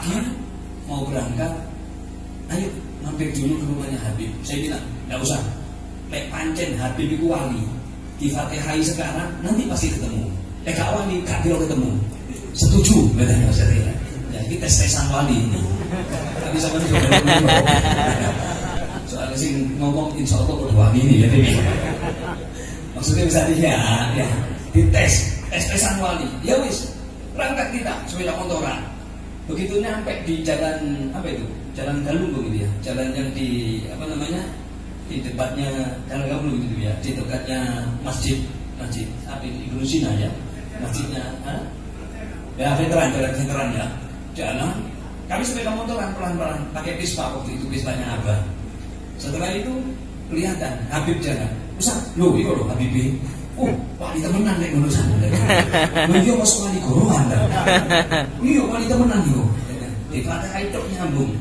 pagi mau berangkat, ayo mampir dulu ke rumahnya Habib. Saya bilang, nggak usah. Lek pancen Habib itu wali, di Fatihai sekarang nanti pasti ketemu. Lek gak wali, gak kira ketemu. Setuju, bedanya Mas Satria. Ya, ini tes-tesan wali ini. Tapi sama ini juga soalnya sih ngomong insya Allah udah wali ini ya. Maksudnya bisa ya, dites, tes-tesan wali. Ya wis, berangkat kita sepeda motoran. Begitu nyampe di jalan apa itu? Jalan Galunggung gitu ya. Jalan yang di apa namanya? Di depannya Jalan Galunggung gitu ya. Di dekatnya masjid apa itu? Ibnu Sina ya. Masjidnya ya veteran ya. Jalan kami sepeda motoran pelan-pelan pakai Vespa waktu itu, Vespanya Abah. Setelah itu kelihatan Habib jalan. Ustaz, lho iki lho Habib. Wali temenan nek ngono sampe. Lho iya masuk wali gorowan ta. Iya wali temenan yo. Di Fatihah itu nyambung.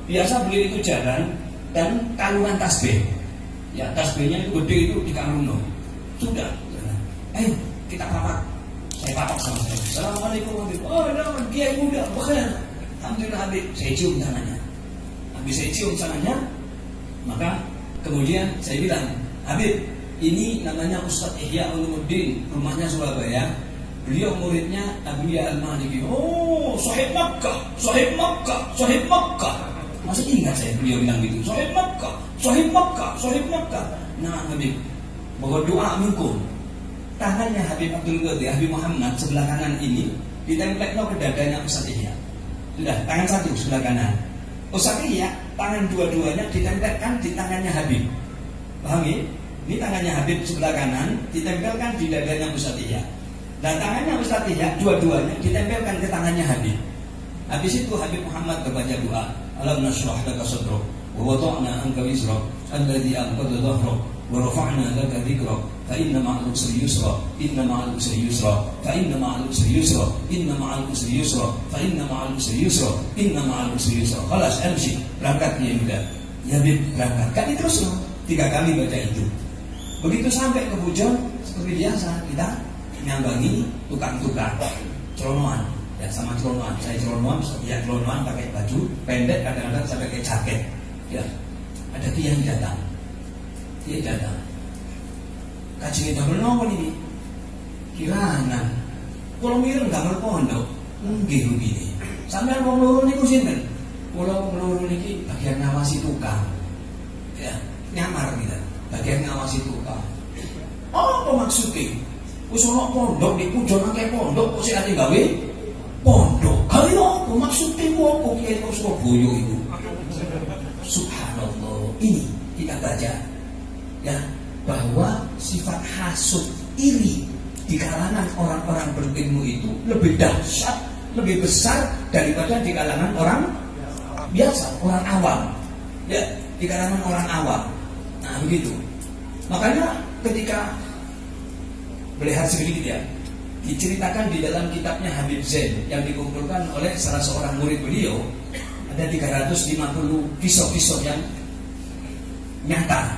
Biasa beliau itu jalan dan kalungan tasbih. Ya tasbihnya itu gede itu di kalungno. Sudah. Ayo kita papak. Saya papak sama saya. Assalamualaikum Habib. Oh, nama Kiai muda, bakal. Alhamdulillah Habib. Saya cium tangannya. Habis saya cium tangannya, maka kemudian saya bilang, Habib, ini namanya Ustadz Ihya Ulumuddin, rumahnya Surabaya. Beliau muridnya Abu Ya Al-Maliki. Oh, Sahib Makkah. Masih ingat saya beliau bilang gitu. Sahib Makkah. Nah Habib, bahwa doa minkum. Tangannya Habib Abdul Qadir, Habib Muhammad sebelah kanan ini ditempelkan ke dadanya Ustadz Ihya. Sudah, tangan satu sebelah kanan. Ustadz Ihya, tangan dua-duanya ditempelkan di tangannya Habib. Paham ya? Ini tangannya Habib sebelah kanan ditempelkan di dadanya Ustadz Ihya. Dan tangannya Ustadz Ihya dua-duanya ditempelkan ke tangannya Habib. Habis itu Habib Muhammad berbaca doa, Alam nashrah laka sadrak wa wada'na anka wizrak alladhi anqadha dhahrak wa rafa'na laka dhikrak fa inna ma'al usri yusra inna ma'al usri yusra fa inna ma'al usri yusra inna ma'al usri yusra fa inna ma'al usri yusra inna ma'al usri yusra. Khalas amshi, berangkat dia udah. Ya Habib berangkat. Kan itu terus 3 kali baca itu. Begitu sampai ke Pujon, seperti biasa kita nyambangi tukang-tukang celonoan. Ya sama celonoan, saya celonoan, ya celonoan pakai baju pendek, kadang-kadang saya pakai jaket. Ya, ada kiai datang. Kajian damel nopo niki? Kirangan. Kula mireng damel pondok. Nggih begini. Sampeyan wong loro niku sinten? Kula wong loro niki bagian ngawasi tukang. Ya, nyamar kita. Bagian ngawasi tukang. Apa maksudnya? Wis ana pondok di Pujon akeh pondok kok sik ate gawe pondok. Kali apa maksudnya apa kiai kok Surabaya itu? Subhanallah. Ini kita baca ya bahwa sifat hasud iri di kalangan orang-orang berilmu itu lebih dahsyat, lebih besar daripada di kalangan orang biasa, orang awam. Ya, di kalangan orang awam. Nah, begitu. Makanya ketika melihat sedikit ya, diceritakan di dalam kitabnya Habib Zain yang dikumpulkan oleh salah seorang murid beliau, ada 350 kisah-kisah yang nyata.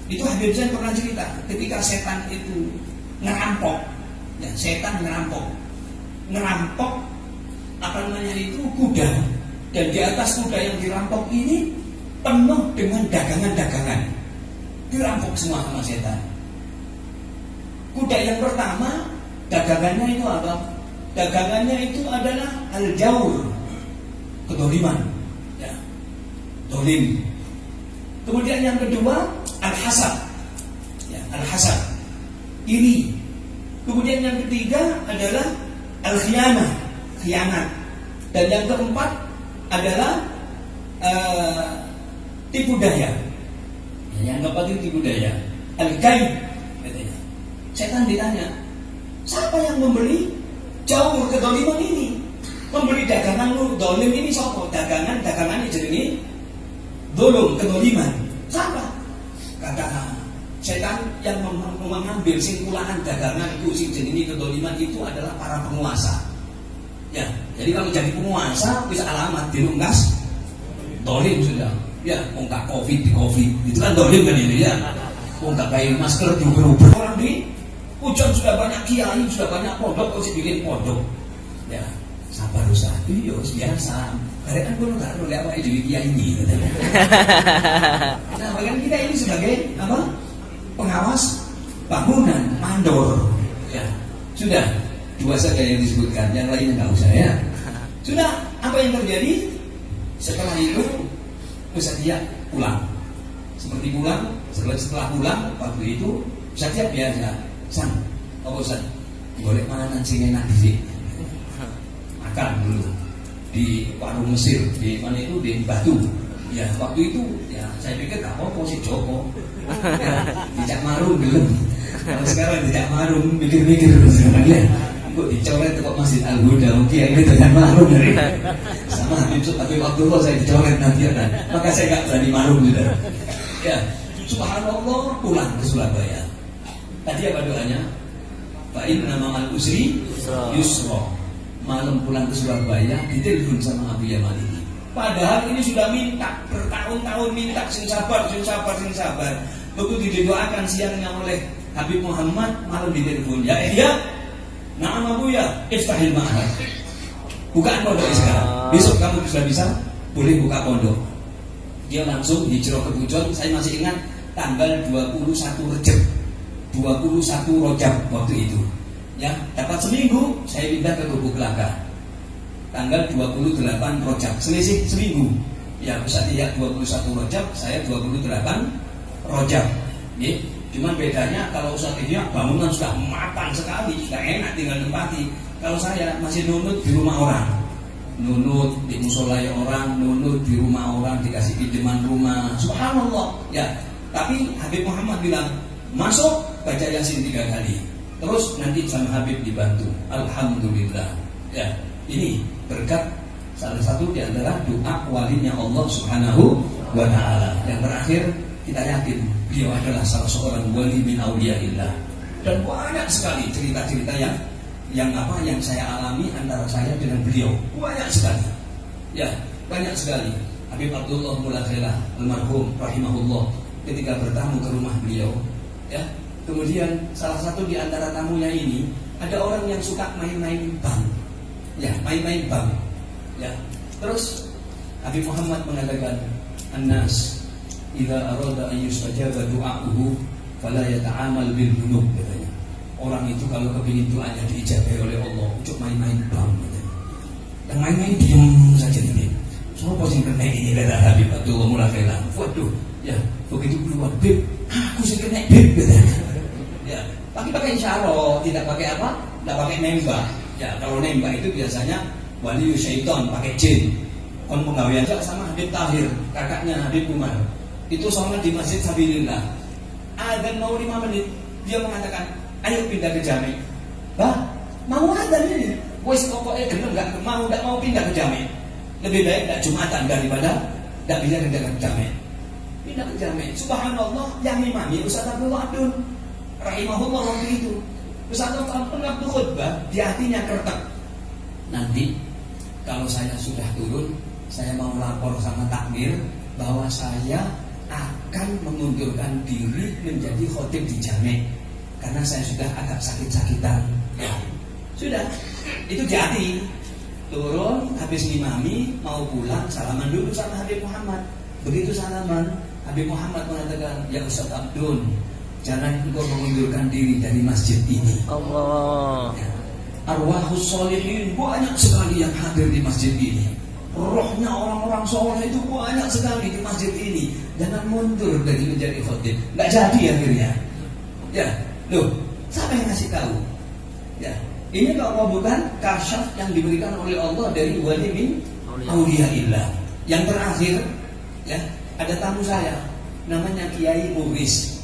Itu Habib Zain pernah cerita ketika setan itu ngerampok, ya, setan ngerampok apa namanya itu kuda, dan di atas kuda yang dirampok ini penuh dengan dagangan-dagangan, dirampok semua sama setan. Kuda yang pertama dagangannya itu apa? Dagangannya itu adalah al-jawr, kedoliman, ya, dolim. Kemudian yang kedua al-hasad, ya, al-hasad, iri. Kemudian yang ketiga adalah al-khiyanah, khianat. Dan yang keempat adalah tipu daya. Yang keempat itu tipu daya, al-kaid. Setan ditanya, siapa yang membeli jauh kedoliman ini? Membeli dagangan lu dolim ini siapa? Dagangannya jadi dolum, kedoliman. Siapa? Kata setan yang mengambil simpulan dagangan itu sing jenenge kedoliman itu adalah para penguasa. Ya, jadi kalau jadi penguasa bisa alamat dilungkas dolim sudah. Ya, enggak covid itu kan dolim kan ini ya. Enggak pakai masker diuber-uber orang di Pujon sudah banyak kiai, sudah banyak pondok, kok bikin pondok. Ya, Sabar Ustaz. Iya biasa. Karena kan gue nggak boleh apa itu dia ini. Nah, bagian kita ini sebagai apa? Pengawas bangunan, mandor. Ya, sudah 2 saja yang disebutkan, yang lainnya nggak usah ya. Sudah, apa yang terjadi? Setelah itu Ustaz dia pulang. Seperti pulang, setelah pulang waktu itu Ustaz dia biasa, San, apa Ustaz? Boleh mana sing enak di sini? Makan dulu di warung Mesir, di mana itu di Batu. Ya waktu itu ya saya pikir apa si Joko ya, dijak marung belum. Kalau sekarang dijak marung mikir-mikir sekarang ya. Kok dicoret kok Masjid Al Huda mungkin ini dengan marung dari sama tapi waktu itu saya dicoret nanti ya kan. Maka saya nggak berani marung sudah. Ya subhanallah pulang ke Surabaya. Tadi apa doanya? Fa inna ma'al usri yusra. Malam pulang ke Surabaya ditelepon sama Abu Yamal ini. Padahal ini sudah minta bertahun-tahun minta sing sabar. Begitu didoakan siangnya oleh Habib Muhammad, malam ditelepon ya Na'am Abu ya iftahil ma'had. Bukaan pondok sekarang. Besok kamu sudah bisa boleh buka pondok. Dia langsung hijrah ke Pujon. Saya masih ingat tanggal 21 Rejab 21 Rojab waktu itu. Ya, dapat seminggu saya pindah ke Gubuk Kelaka. Tanggal 28 Rojab, selisih seminggu. Ya, Ustaz ya 21 Rojab, saya 28 Rojab. Ya, cuman bedanya kalau Ustaz ya bangunan sudah matang sekali, sudah enak tinggal tempati. Kalau saya masih nunut di rumah orang. Nunut di musola orang, nunut di rumah orang, dikasih pinjaman rumah. Subhanallah. Ya, tapi Habib Muhammad bilang, masuk baca Yasin 3 kali. Terus nanti sama Habib dibantu. Alhamdulillah. Ya, ini berkat salah satu di antara doa walinya Allah Subhanahu wa taala. Yang terakhir, kita yakin beliau adalah salah seorang wali min auliyaillah. Dan banyak sekali cerita-cerita yang saya alami antara saya dengan beliau. Banyak sekali. Ya, banyak sekali. Habib Abdullah Mulakhilah almarhum rahimahullah ketika bertamu ke rumah beliau, ya. Kemudian salah satu di antara tamunya ini ada orang yang suka main-main bank. Ya, main-main bank. Ya. Terus Habib Muhammad mengatakan, "An-nas idza arada an yustajaba du'a'uhu fala yata'amal bil dhunub," katanya. Orang itu kalau kepingin doanya diijabah oleh Allah, ujuk main-main bank katanya. Yang main-main diam saja ini. Sopo sing kena ini kata Habib Abdullah Mulakhilah. Waduh, ya, begitu keluar Bib, aku sing kena Bib katanya. Ya, tapi pakai isyarah, tidak pakai apa? Tidak pakai nembak. Ya, kalau nembak itu biasanya wali syaitan pakai jin. Kon penggawean sama Habib Tahir, kakaknya Habib Umar. Itu sholat di Masjid Sabilillah. Adzan mau 5 menit, dia mengatakan, "Ayo pindah ke Jami." Bah, mau adzan ini. Wes pokoknya enggak mau pindah ke Jami. Lebih baik enggak Jumatan daripada enggak bisa pindah ke Jami. Pindah ke Jami. Subhanallah, yang imami Ustaz Abdullah Abdul rahimahullah waktu itu. Ustaz Abdullah Abdul khutbah, di hatinya kertek. Nanti kalau saya sudah turun, saya mau lapor sama takmir bahwa saya akan mengundurkan diri menjadi khotib di Jami karena saya sudah agak sakit-sakitan. Ya, sudah. Itu di hati. Turun, habis ngimami, mau pulang, salaman dulu sama Habib Muhammad. Begitu salaman, Habib Muhammad mengatakan, "Ya Ustaz Abdul, jangan engkau mengundurkan diri dari masjid ini." Allah. Ya. Arwahus sholihin banyak sekali yang hadir di masjid ini. Rohnya orang-orang soleh itu banyak sekali di masjid ini. Jangan mundur dari menjadi khotib. Nggak jadi akhirnya. Ya, loh, siapa yang ngasih tahu? Ya, ini kalau bukan kasyaf yang diberikan oleh Allah dari wali min auliyaillah. Yang terakhir, ya, ada tamu saya, namanya Kiai Mughis.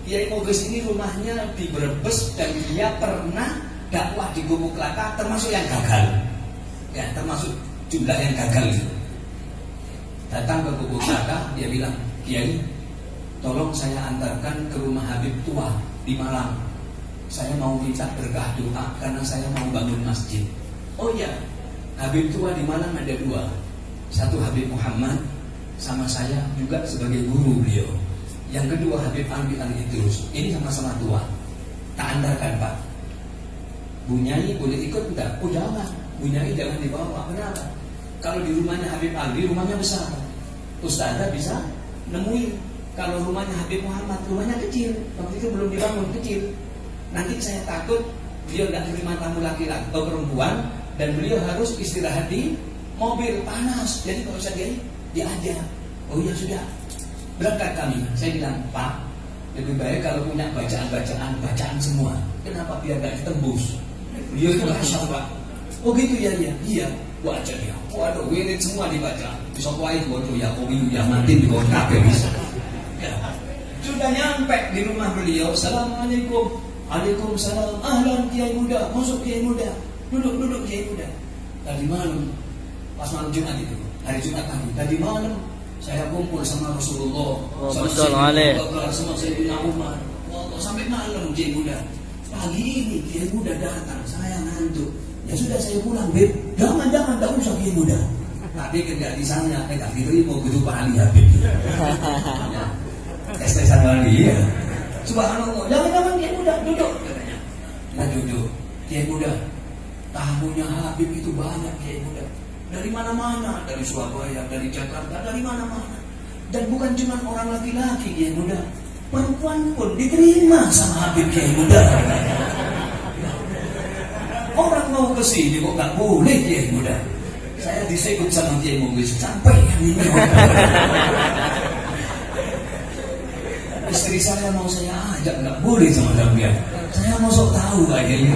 Kiai Mughis ini rumahnya di Brebes dan dia pernah dakwah di Gubuk Kelaka, termasuk yang gagal. Ya, termasuk jumlah yang gagal itu. Datang ke Gubuk Kelaka, dia bilang, "Kiai, tolong saya antarkan ke rumah Habib tua di Malang. Saya mau minta berkah doa karena saya mau bangun masjid." Oh iya, Habib tua di Malang ada 2. Satu Habib Muhammad, sama saya juga sebagai guru beliau. Yang kedua Habib Alwi Al-Idrus. Ini sama-sama tua. Tak antarkan Pak. Bu Nyai boleh ikut enggak? Oh jangan. Bunyai jangan dibawa. Kenapa? Kalau di rumahnya Habib Ali, rumahnya besar, Ustazah bisa nemuin. Kalau rumahnya Habib Muhammad, rumahnya kecil, waktu itu belum dibangun, kecil. Nanti saya takut beliau tidak terima tamu laki-laki atau perempuan, dan beliau harus istirahat di mobil, panas. Jadi kalau usah diajak. Oh ya sudah, berangkat kami. Saya bilang, Pak, lebih baik kalau punya bacaan semua. Kenapa? Biar gak ditembus. Beliau itu Masya Allah. Oh gitu ya, iya. Baca dia. Waduh, wirid semua dibaca. Bisa kuat waduh ya, komi ya mati di bawah kafe bisa. Ya. Sudah nyampe di rumah beliau. Assalamualaikum. Waalaikumsalam. Ahlan Kiai Muda. Masuk Kiai Muda. Duduk Kiai Muda. Tadi malam, pas malam Jumat itu, hari Jumat tadi. Tadi malam saya kumpul sama Rasulullah, sama Sayyidina Umar. Sampai malam Kiai Muda. Pagi ini Kiai Muda datang, saya ngantuk. Ya sudah saya pulang, Beb. Jangan, tak usah Kiai Muda. Tapi kerja di sana, tak diterima gitu Pak Ali Habib. Tes-tesan lagi ya. Subhanallah, jangan Kiai Muda, duduk katanya. Nah duduk, Kiai Muda. Tamunya Habib itu banyak Kiai Muda. Dari mana-mana, dari Surabaya, dari Jakarta, dari mana-mana. Dan bukan cuma orang laki-laki Kiai Muda, perempuan pun diterima sama Habib Kiai Muda. Orang mau ke sini kok nggak boleh Kiai Muda. Saya disebut sama Kiai Muda sampai yang ini. Istri saya mau saya ajak nggak boleh sama dia. Saya mau sok tahu kayaknya.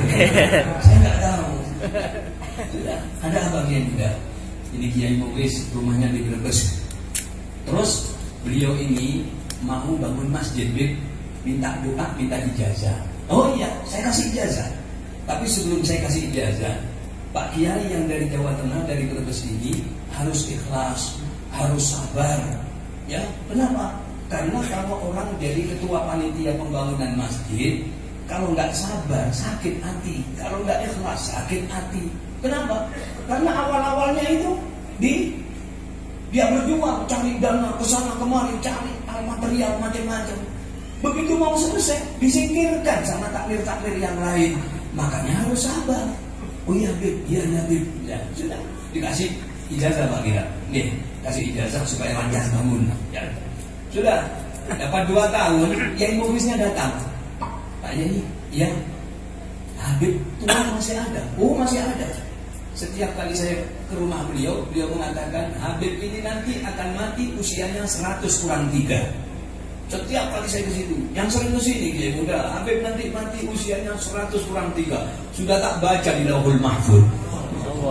Saya nggak tahu. Sudah, ada apa Kiai Muda? Ini Kiai Muwis, rumahnya di Brebes. Terus beliau ini mau bangun masjid, minta doa, minta ijazah. Oh iya, saya kasih ijazah. Tapi sebelum saya kasih ijazah, Pak Kiai yang dari Jawa Tengah, dari Brebes ini harus ikhlas, harus sabar. Ya, kenapa? Karena kalau orang jadi ketua panitia pembangunan masjid, kalau nggak sabar, sakit hati. Kalau nggak ikhlas, sakit hati. Kenapa? Karena awal-awalnya itu dia berjuang, cari dana kesana kemari, cari material macam-macam. Begitu mau selesai, disingkirkan sama takmir-takmir yang lain. Makanya harus sabar. Oh iya Bib, iya Bib. Ya sudah, dikasih ijazah Pak Kira. Nih, kasih ijazah supaya lancar bangun. Ya. Sudah, dapat 2 tahun, Kiai Muwisnya datang. Pak Yai, iya. Habib tua masih ada. Oh masih ada. Setiap kali saya ke rumah beliau mengatakan Habib ini nanti akan mati usianya 100 kurang 3. Setiap kali saya ke situ, yang sering ke sini Kiai Muda, Habib nanti mati usianya 100 kurang 3. Sudah tak baca di Lauhul Mahfuz.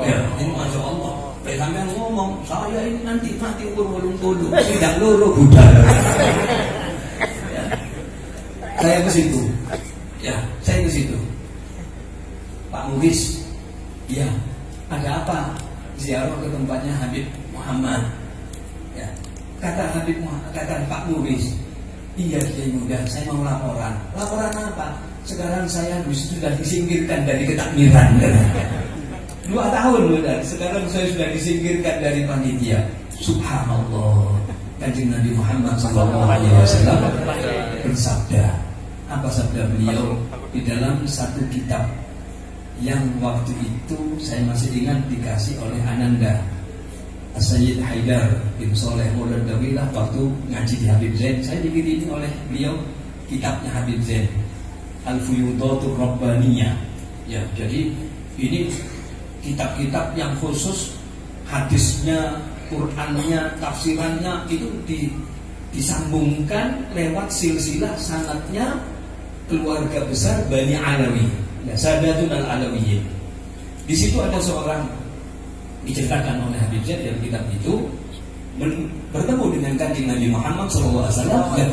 Ya, ini Masya Allah. Sampai ngomong, saya ini nanti mati umur 80, tidak loro Buddha. Ya. Saya ke situ. Ya, saya ke situ. Pak Muwis, ya, ada apa? Ziarah ke tempatnya Habib Muhammad. Ya. Kata Pak Muwis, iya Kiai Muda, saya mau laporan. Laporan apa? Sekarang saya sudah disingkirkan dari ketakmiran. 2 tahun sudah. Sekarang saya sudah disingkirkan dari panitia. Subhanallah. Kanjeng Nabi Muhammad SAW bersabda. Apa sabda beliau? Di dalam satu kitab yang waktu itu saya masih ingat dikasih oleh Ananda Sayyid Haidar bin Soleh Maulad Dawilah waktu ngaji di Habib Zain. Saya dikirimi oleh beliau kitabnya Habib Zain, Al-Fuyudatur Rabbaniyah. Ya, jadi ini kitab-kitab yang khusus hadisnya, Qurannya, tafsirannya itu disambungkan lewat silsilah sanadnya keluarga besar Bani Alawi, ya, Sadatun al-Alawiyyin. Di situ ada seorang diceritakan oleh Habib Zain dalam kitab itu bertemu dengan Kanjeng Nabi Muhammad SAW dan